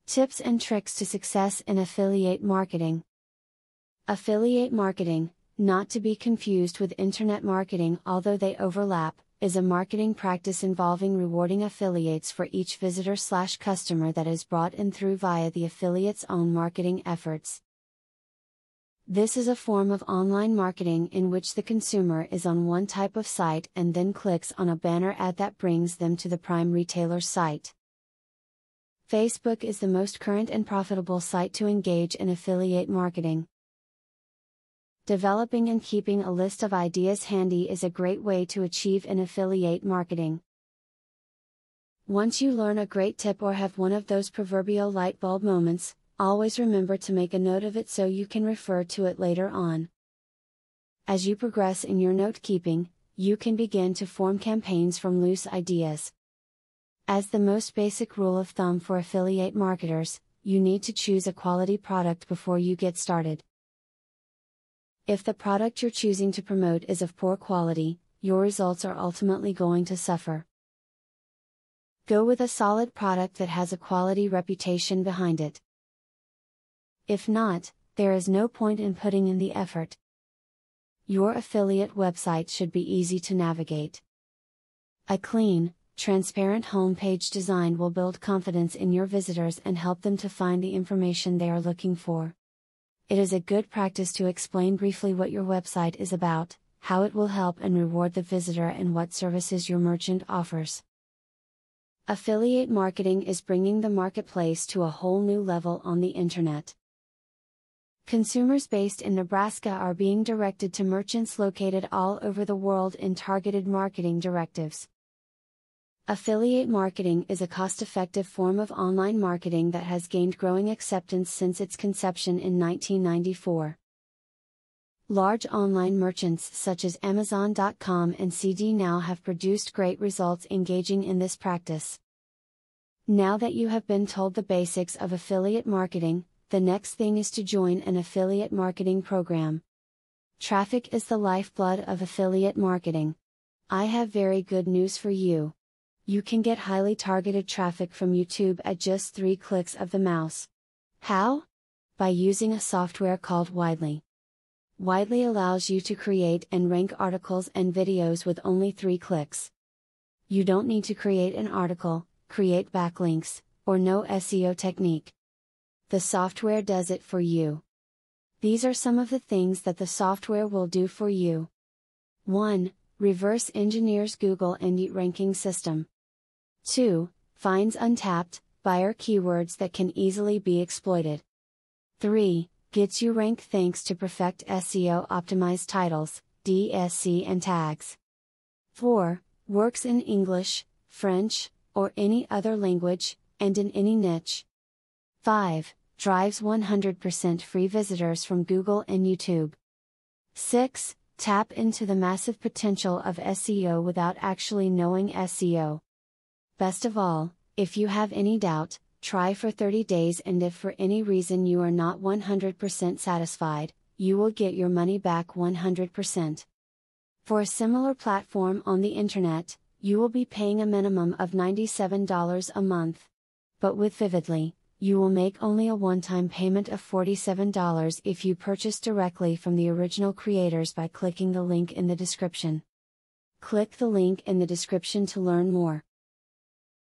Tips and tricks to success in affiliate marketing. Affiliate marketing, not to be confused with internet marketing although they overlap, is a marketing practice involving rewarding affiliates for each visitor/customer that is brought in through via the affiliate's own marketing efforts. This is a form of online marketing in which the consumer is on one type of site and then clicks on a banner ad that brings them to the prime retailer's site. Facebook is the most current and profitable site to engage in affiliate marketing. Developing and keeping a list of ideas handy is a great way to achieve in affiliate marketing. Once you learn a great tip or have one of those proverbial light bulb moments, always remember to make a note of it so you can refer to it later on. As you progress in your note keeping, you can begin to form campaigns from loose ideas. As the most basic rule of thumb for affiliate marketers, you need to choose a quality product before you get started. If the product you're choosing to promote is of poor quality, your results are ultimately going to suffer. Go with a solid product that has a quality reputation behind it. If not, there is no point in putting in the effort. Your affiliate website should be easy to navigate. A clean, transparent homepage design will build confidence in your visitors and help them to find the information they are looking for. It is a good practice to explain briefly what your website is about, how it will help and reward the visitor, and what services your merchant offers. Affiliate marketing is bringing the marketplace to a whole new level on the internet. Consumers based in Nebraska are being directed to merchants located all over the world in targeted marketing directives. Affiliate marketing is a cost-effective form of online marketing that has gained growing acceptance since its conception in 1994. Large online merchants such as Amazon.com and CD Now have produced great results engaging in this practice. Now that you have been told the basics of affiliate marketing, the next thing is to join an affiliate marketing program. Traffic is the lifeblood of affiliate marketing. I have very good news for you. You can get highly targeted traffic from YouTube at just 3 clicks of the mouse. How? By using a software called Widely. Widely allows you to create and rank articles and videos with only 3 clicks. You don't need to create an article, create backlinks, or know SEO technique. The software does it for you. These are some of the things that the software will do for you. 1. Reverse engineers Google and ranking system. 2. Finds untapped, buyer keywords that can easily be exploited. 3. Gets you ranked thanks to perfect SEO optimized titles, DSC and tags. 4. Works in English, French, or any other language, and in any niche. 5. Drives 100% free visitors from Google and YouTube. 6. Tap into the massive potential of SEO without actually knowing SEO. Best of all, if you have any doubt, try for 30 days, and if for any reason you are not 100% satisfied, you will get your money back 100%. For a similar platform on the internet, you will be paying a minimum of $97 a month. But with Vividly, you will make only a one-time payment of $47 if you purchase directly from the original creators by clicking the link in the description. Click the link in the description to learn more.